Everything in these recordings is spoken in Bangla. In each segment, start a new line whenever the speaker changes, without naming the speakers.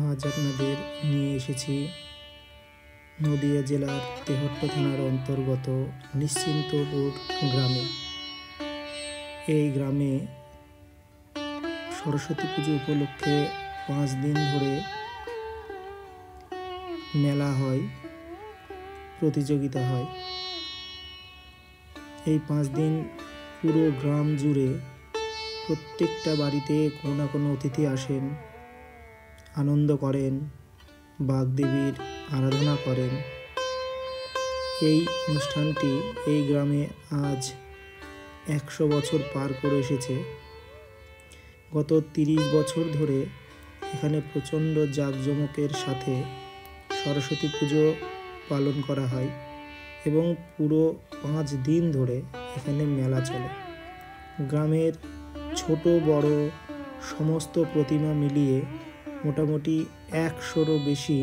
আজ আপনাদের নিয়ে এসেছি নদিয়া জেলার তেহট্ট থানার অন্তর্গত নিশ্চিন্তপুর গ্রামে। এই গ্রামে সরস্বতী পুজো উপলক্ষে 5 দিন ধরে মেলা হয়, প্রতিযোগিতা হয়। এই 5 দিন পুরো গ্রাম জুড়ে প্রত্যেকটা বাড়িতে কোনো না কোনো অতিথি আসেন, আনন্দ করেন, বাগদেবীর আরাধনা করেন। এই অনুষ্ঠানটি এই গ্রামে আজ 100 বছর পার করে এসেছে। গত 30 বছর ধরে এখানে প্রচণ্ড জাঁকজমকের সাথে সরস্বতী পুজো পালন করা হয় এবং পুরো 5 দিন ধরে এখানে মেলা চলে। গ্রামের ছোট বড় সমস্ত প্রতিমা মিলিয়ে মোটামুটি 100-রও বেশি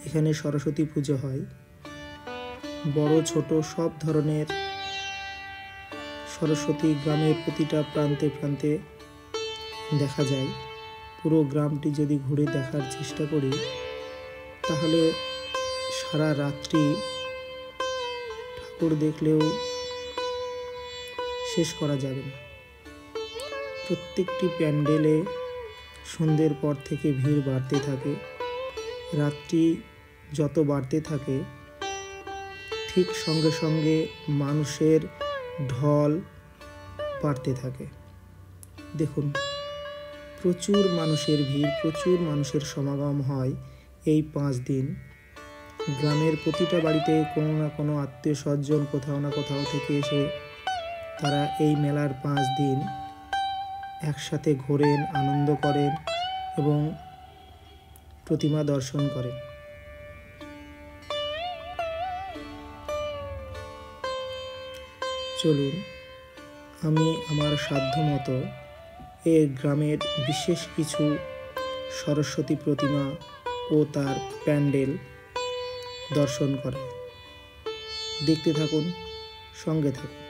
এখানে সরস্বতী পুজো হয়। বড় ছোট সব ধরনের সরস্বতী গ্রামের প্রতিটা প্রান্তে প্রান্তে দেখা যায়। পুরো গ্রামটি যদি ঘুরে দেখার চেষ্টা করি তাহলে সারা রাত্রি ঠাকুর দেখলেও শেষ করা যাবে না। প্রত্যেকটি প্যান্ডেলে সন্ধ্যের পর থেকে ভিড় বাড়তে থাকে। রাত্রি যত বাড়তে থাকে ঠিক সঙ্গে সঙ্গে মানুষের ঢল বাড়তে থাকে। দেখুন, প্রচুর মানুষের ভিড়, প্রচুর মানুষের সমাগম হয় এই 5 দিন। গ্রামের প্রতিটা বাড়িতে কোনো না কোনো আত্মীয় স্বজন কোথাও না কোথাও থেকে এসে তারা এই মেলার 5 দিন একসাথে ঘোরেন, আনন্দ করেন এবং প্রতিমা দর্শন করেন। চলুন, আমি আমার সাধ্যমতো এই গ্রামের বিশেষ কিছু সরস্বতী প্রতিমা ও তার প্যান্ডেল দর্শন করাই। দেখতে থাকুন, সঙ্গে থাকুন।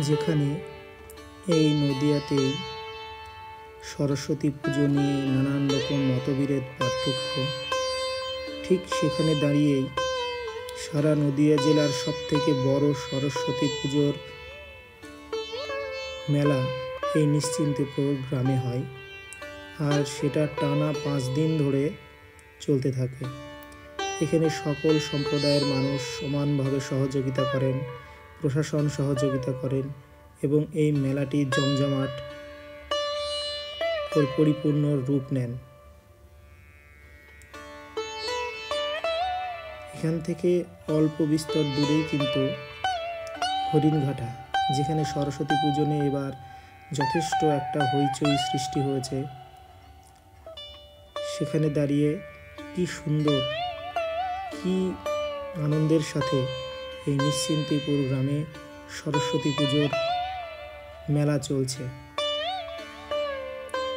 যেখানে এই নদিয়াতেই সরস্বতী পুজো নিয়ে নানান রকম মতবিরোধ পার্থক্য, ঠিক সেখানে দাঁড়িয়েই সারা নদিয়া জেলার সবথেকে বড় সরস্বতী পুজোর মেলা এই নিশ্চিন্তপুর গ্রামে হয়, আর সেটা টানা 5 দিন ধরে চলতে থাকে। এখানে সকল সম্প্রদায়ের মানুষ সমানভাবে সহযোগিতা করেন, প্রশাসন সহযোগিতা করেন এবং এই মেলাটি জমজমাট ও পরিপূর্ণ রূপ নেন। এখান থেকে অল্প বিস্তর দূরেই কিন্তু হরিণঘাটা, যেখানে সরস্বতী পুজো নিয়ে এবার যথেষ্ট একটা হইচই সৃষ্টি হয়েছে। সেখানে দাঁড়িয়ে কি সুন্দর, কি আনন্দের সাথে এই নিশ্চিন্তপুর গ্রামে সরস্বতী পুজোর মেলা চলছে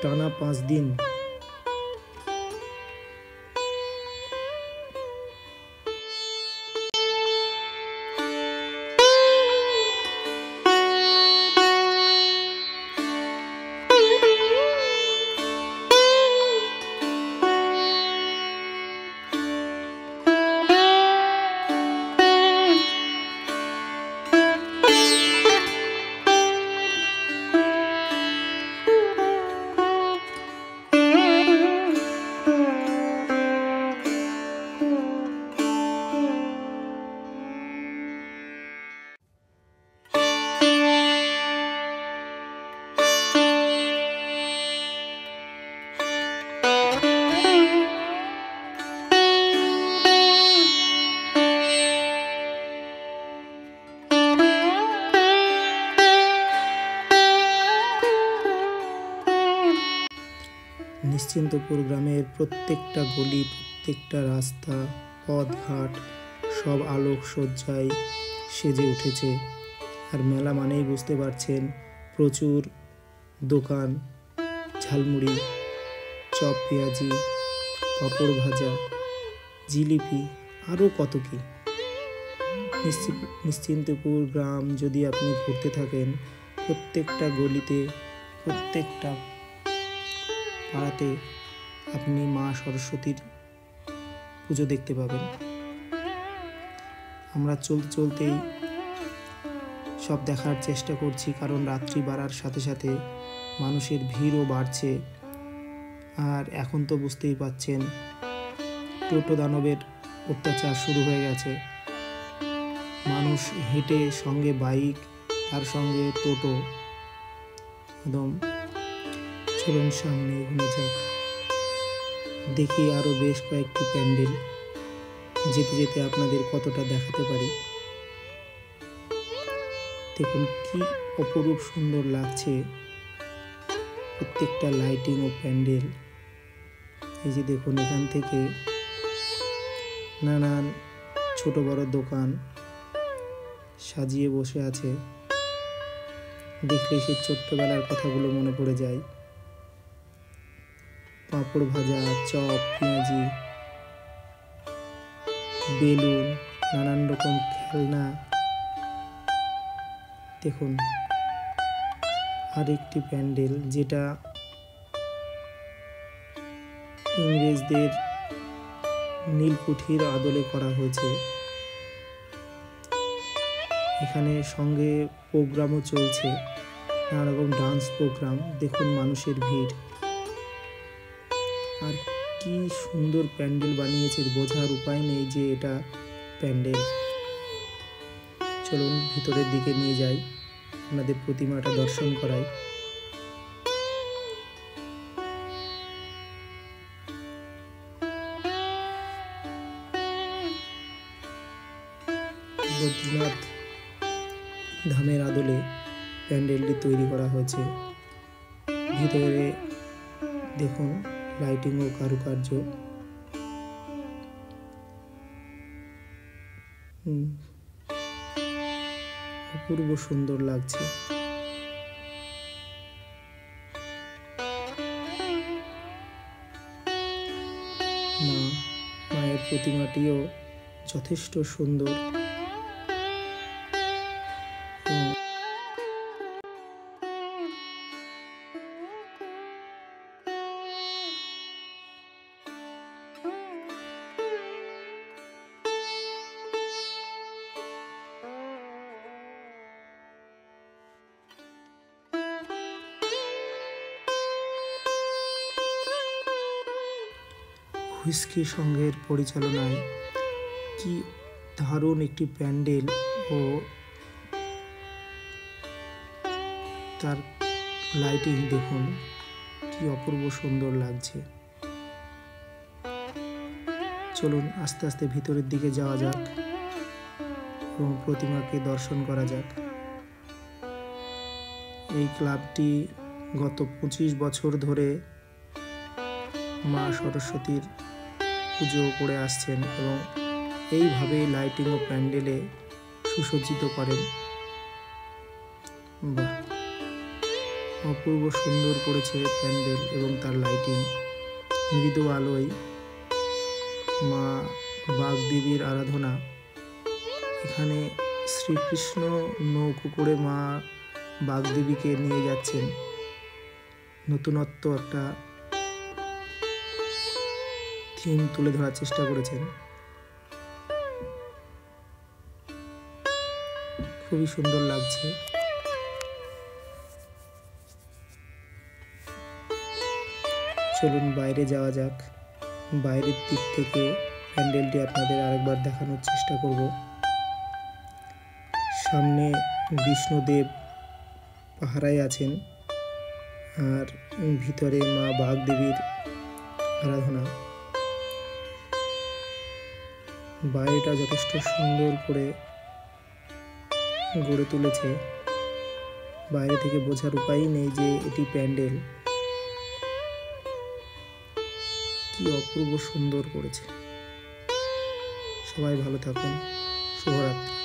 টানা 5 দিন। নিশ্চিন্তপুর গ্রামের প্রত্যেকটা গলি, প্রত্যেকটা রাস্তা, পথঘাট সব আলোক সজ্জায় সেজে উঠেছে। আর মেলা মানেই বুঝতে পারছেন প্রচুর দোকান, ঝালমুড়ি, চপ পেঁয়াজি, পাঁপড় ভাজা, জিলিপি, আরও কত কি। নিশ্চিন্তপুর গ্রাম যদি আপনি ঘুরতে থাকেন, প্রত্যেকটা গলিতে, প্রত্যেকটা পাড়াতে আপনি মা সরস্বতীর পুজো দেখতে পাবেন। আমরা চলতে চলতেই সব দেখার চেষ্টা করছি, কারণ রাত্রি বাড়ার সাথে সাথে মানুষের ভিড়ও বাড়ছে। আর এখন তো বুঝতেই পাচ্ছেন টোটো দানবের অত্যাচার শুরু হয়ে গেছে। মানুষ হেঁটে, সঙ্গে বাইক, তার সঙ্গে টোটো। একদম চলুন সামনে এগোনো যাক, দেখি আরো বেশ কয়েকটি প্যান্ডেল, যেতে যেতে আপনাদের কতটা দেখাতে পারি। দেখুন কি অপরূপ সুন্দর লাগছে প্রত্যেকটা লাইটিং ও প্যান্ডেল। এই যে দেখুন, এখান থেকে নানান ছোট বড় দোকান সাজিয়ে বসে আছে। দেখলে সেই ছোট্টবেলার কথাগুলো মনে পড়ে যায়। পাঁপড় ভাজা, চপ, পেঁয়াজি, বেলুন, নানান রকম খেলনা। দেখুন আরেকটি প্যান্ডেল, যেটা ইংরেজদের নীলকুঠির আদলে করা হয়েছে। এখানে সঙ্গে প্রোগ্রামও চলছে, নানা রকম ডান্স প্রোগ্রাম। দেখুন মানুষের ভিড়, আর কি সুন্দর প্যান্ডেল বানিয়েছে, বোঝার উপায় নেই যে এটা প্যান্ডেল। চলুন ভিতরের দিকে নিয়ে যাই, আপনাদের প্রতিমাটা দর্শন করাই। বদ্রীনাথ ধামের আদলে প্যান্ডেলটি তৈরি করা হয়েছে। ভিতরে দেখুন লাইটিং ও কারুকার্য, অপূর্ব সুন্দর লাগছে। মায়ের প্রতিমাটিও যথেষ্ট সুন্দর। হুইস্কি সংঘের পরিচালনায় কি দারুণ একটি প্যান্ডেল ও তার লাইটিং দেখুন, কি অপূর্ব সুন্দর লাগছে। চলুন আস্তে আস্তে ভিতরের দিকে যাওয়া যাক এবং প্রতিমাকে দর্শন করা যাক। এই ক্লাবটি গত 25 বছর ধরে মা সরস্বতীর পুজো করে আসছেন এবং এইভাবে লাইটিং ও প্যান্ডেলে সুসজ্জিত করেন। বাহ, অপূর্ব সুন্দর করেছে প্যান্ডেল এবং তার লাইটিং। মৃদু আলোয় মা বাগদেবীর আরাধনা। এখানে শ্রীকৃষ্ণ নৌকো করে মা বাগদেবীকে নিয়ে যাচ্ছেন। নতুনত্ব একটা থিম তুলে ধরার চেষ্টা করেছেন। খুবই সুন্দর লাগছে। চলুন বাইরে যাওয়া যাক। বাইরের দিক থেকে প্যান্ডেলটি আপনাদের আরেকবার দেখানোর চেষ্টা করব। সামনে বিষ্ণুদেব পাহারায় আছেন আর ভিতরে মা বাগদেবীর আরাধনা। বাইরেটা যথেষ্ট সুন্দর করে গড়ে তুলেছে। বাইরে থেকে বোঝার উপায়ই নেই যে এটি প্যান্ডেল। কি অপূর্ব সুন্দর করেছে। সবাই ভালো থাকুন। শুভরাত্রি।